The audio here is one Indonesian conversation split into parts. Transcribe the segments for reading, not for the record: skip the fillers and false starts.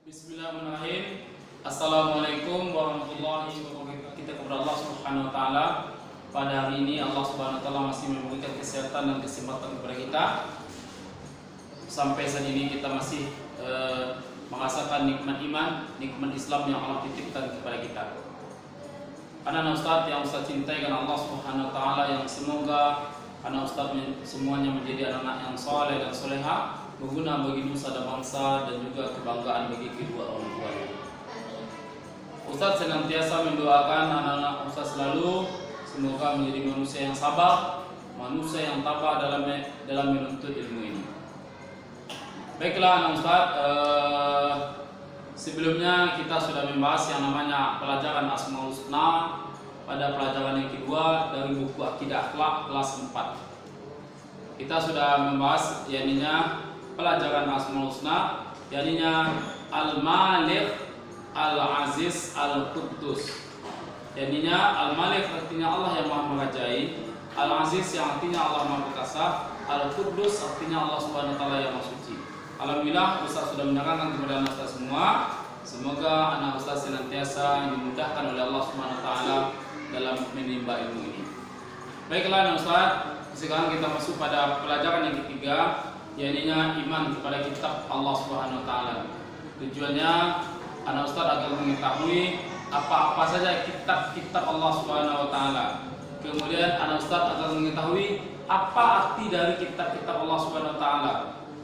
Bismillahirrahmanirrahim. Assalamualaikum warahmatullahi wabarakatuh. Kita kepada Allah Subhanahu wa taala. Pada hari ini Allah Subhanahu wa taala masih memberikan kesehatan dan kesempatan kepada kita. Sampai saat ini kita masih merasakan nikmat iman, nikmat Islam yang Allah titipkan kepada kita. Anak-anak Ustaz yang Ustaz cintai karena Allah Subhanahu wa taala, yang semoga anak Ustaz semuanya menjadi anak-anak yang saleh dan soleha, berguna bagi nusa dan bangsa, dan juga kebanggaan bagi kedua orang tuanya. Ustaz senantiasa mendoakan anak-anak Ustaz selalu semoga menjadi manusia yang sabar, manusia yang tabah dalam menuntut ilmu ini. Baiklah anak Ustaz, sebelumnya kita sudah membahas yang namanya pelajaran Asmaul Husna pada pelajaran yang kedua dari buku Akidah Akhlak kelas 4. Kita sudah membahas yakninya pelajaran Asmaul Husna, yakninya Al-Malik, Al-Aziz, Al-Quddus. Yakninya Al-Malik artinya Allah yang Maha Merajai, Al-Aziz yang artinya Allah Maha Perkasa, Al-Quddus artinya Allah Subhanahu wa taala yang Maha Suci. Alhamdulillah Ustaz sudah menerangkan kepada anak Ustaz semua. Semoga anak Ustaz senantiasa dimudahkan oleh Allah Subhanahu wa taala dalam menimba ilmu ini. Baiklah anak Ustaz, sekarang kita masuk pada pelajaran yang ketiga, yaitu iman kepada kitab Allah Subhanahu wa taala. Tujuannya anak Ustaz agar mengetahui apa-apa saja kitab-kitab Allah Subhanahu wa taala. Kemudian anak Ustaz agar mengetahui apa arti dari kitab-kitab Allah Subhanahu wa taala.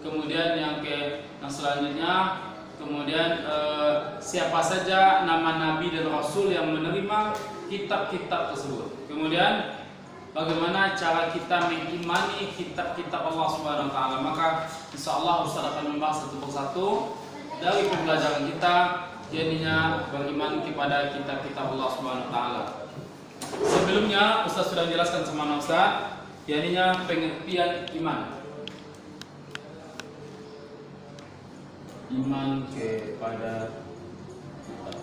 Kemudian yang selanjutnya, kemudian siapa saja nama nabi dan rasul yang menerima kitab-kitab tersebut. Kemudian bagaimana cara kita mengimani kitab-kitab Allah Subhanahu wa taala. Maka insyaallah Ustaz akan membahas satu persatu dari pembelajaran kita, jadinya beriman kepada kitab-kitab Allah Subhanahu wa taala. Sebelumnya Ustaz sudah menjelaskan sama Ustaz, jadinya pengertian iman. Iman kepada kitab.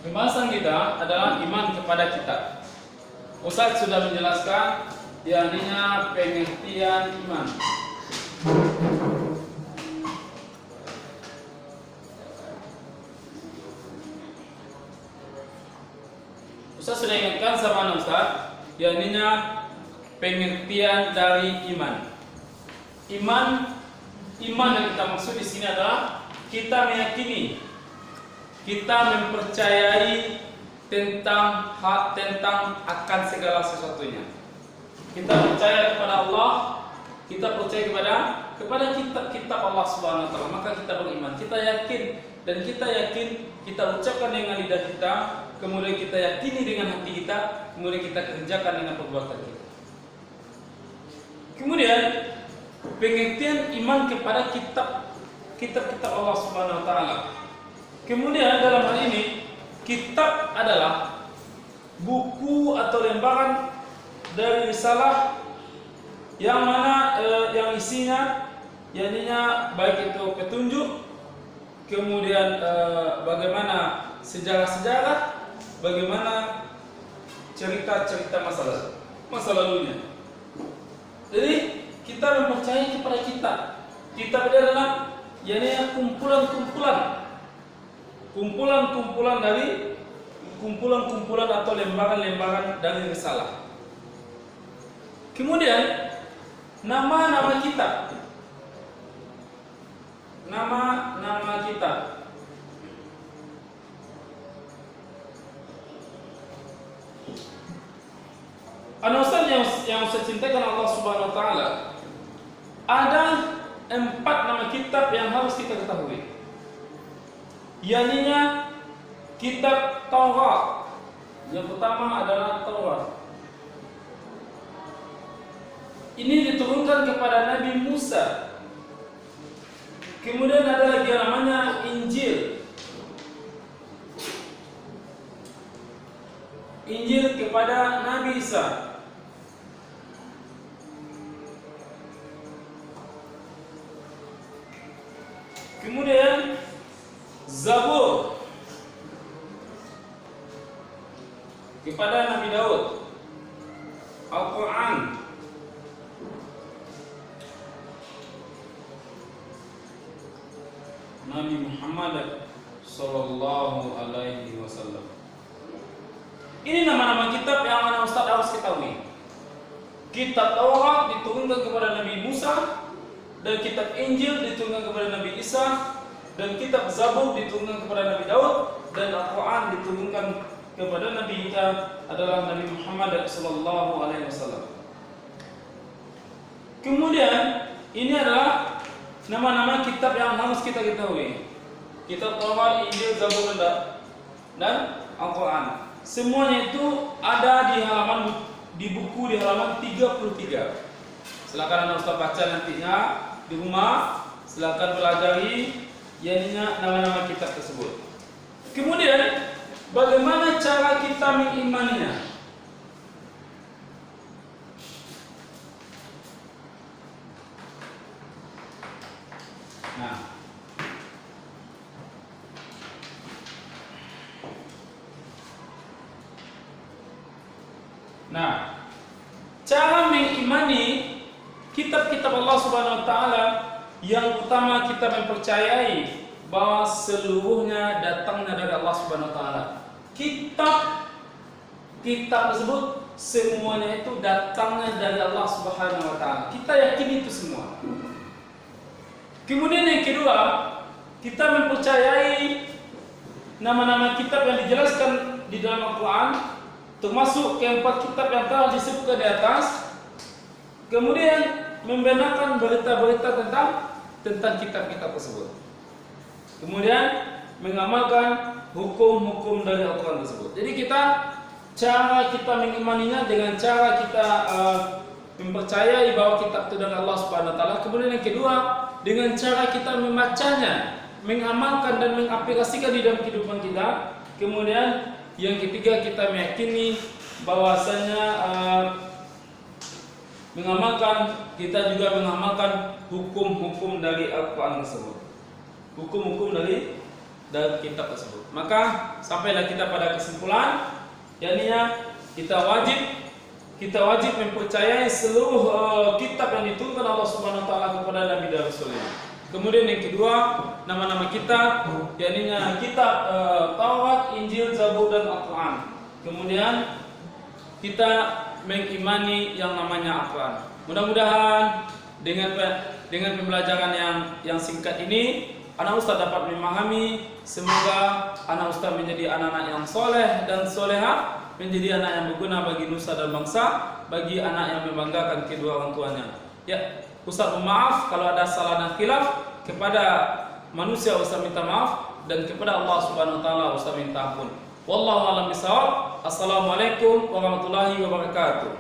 Pembahasan kita adalah iman kepada kitab. Ustaz sudah menjelaskan yakninya pengertian iman. Ustaz sudah ingatkan sama Ustaz yakninya pengertian dari iman. Iman yang kita maksud di sini adalah kita meyakini, kita mempercayai tentang akan segala sesuatunya. Kita percaya kepada Allah, kita percaya kepada kitab-kitab Allah Subhanahu wa taala, maka kita beriman. Kita yakin, dan kita yakin, kita ucapkan dengan lidah kita, kemudian kita yakini dengan hati kita, kemudian kita kerjakan dengan perbuatan kita. Kemudian pengertian iman kepada kitab-kitab Allah Subhanahu wa taala. Kemudian dalam hal ini kitab adalah buku atau lembaran dari risalah yang mana yang isinya yakninya baik itu petunjuk, kemudian bagaimana sejarah-sejarah, bagaimana cerita-cerita masa lalunya. Jadi kita mempercayai kepada kitab. Kitab adalah yakni kumpulan atau lembaran-lembaran dari risalah. Kemudian nama-nama kitab. Nama kitab. Ustaz yang saya cintakan Allah Subhanahu wa taala, ada 4 nama kitab yang harus kita ketahui. Yakninya kitab Taurat. Yang pertama adalah Taurat. Ini diturunkan kepada Nabi Musa. Kemudian ada lagi yang namanya Injil. Injil kepada Nabi Isa. Kemudian Zabur kepada Nabi Daud. Al-Quran Nabi Muhammad sallallahu alaihi wasallam. Ini nama-nama kitab yang anak Ustaz harus ketahui. Kitab Taurat diturunkan kepada Nabi Musa, dan kitab Injil diturunkan kepada Nabi Isa, dan kitab Zabur diturunkan kepada Nabi Daud, dan Al-Quran diturunkan kepada Nabi kita adalah Nabi Muhammad sallallahu alaihi wasallam. Kemudian ini adalah nama-nama kitab yang harus kita ketahui. Kitab Taurat, Injil, Zabur, dan Al-Quran. Semuanya itu ada di buku di halaman 33. Silakan Anda Ustaz baca nantinya di rumah. Silakan pelajari yakni nama-nama kitab tersebut. Kemudian bagaimana cara kita mengimaninya? Nah, cara mengimani kitab-kitab Allah Subhanahu wa taala, yang utama kita mempercayai bahwa seluruhnya datangnya dari Allah Subhanahu wa taala. Kitab tersebut semuanya itu datangnya dari Allah Subhanahu wa taala. Kita yakin itu semua. Kemudian yang kedua, kita mempercayai nama-nama kitab yang dijelaskan di dalam Al-Quran, termasuk keempat kitab yang telah disebutkan di atas. Kemudian membenarkan berita-berita tentang kitab-kitab tersebut. Kemudian mengamalkan hukum-hukum dari Al-Quran tersebut. Jadi cara kita mengimaninya dengan cara kita mempercayai bahwa kitab itu dari Allah Subhanahu wa taala. Kemudian yang kedua, dengan cara kita membacanya, mengamalkan dan mengaplikasikan di dalam kehidupan kita. Kemudian yang ketiga, kita meyakini bahwasanya kita juga mengamalkan hukum-hukum dari Al-Quran tersebut, hukum-hukum dari kitab tersebut. Maka sampailah kita pada kesimpulan, yakni kita wajib mempercayai seluruh kitab yang diturunkan Allah Subhanahu wa taala kepada Nabi dan Rasulnya. Kemudian yang kedua, nama-nama kitab, yakni kitab Taurat, Injil, Zabur, dan Al-Quran. Kemudian kita mengimani yang namanya Al-Quran. Mudah-mudahan dengan pembelajaran yang singkat ini, anak Ustaz dapat memahami. Semoga anak Ustaz menjadi anak-anak yang soleh dan soleha, menjadi anak yang berguna bagi nusa dan bangsa, bagi anak yang membanggakan kedua orang tuanya. Ya, Ustaz maaf kalau ada salah dan khilaf. Kepada manusia Ustaz minta maaf, dan kepada Allah Subhanahu wa taala Ustaz minta ampun. Wallahu a'lam bishawab. Assalamualaikum warahmatullahi wabarakatuh.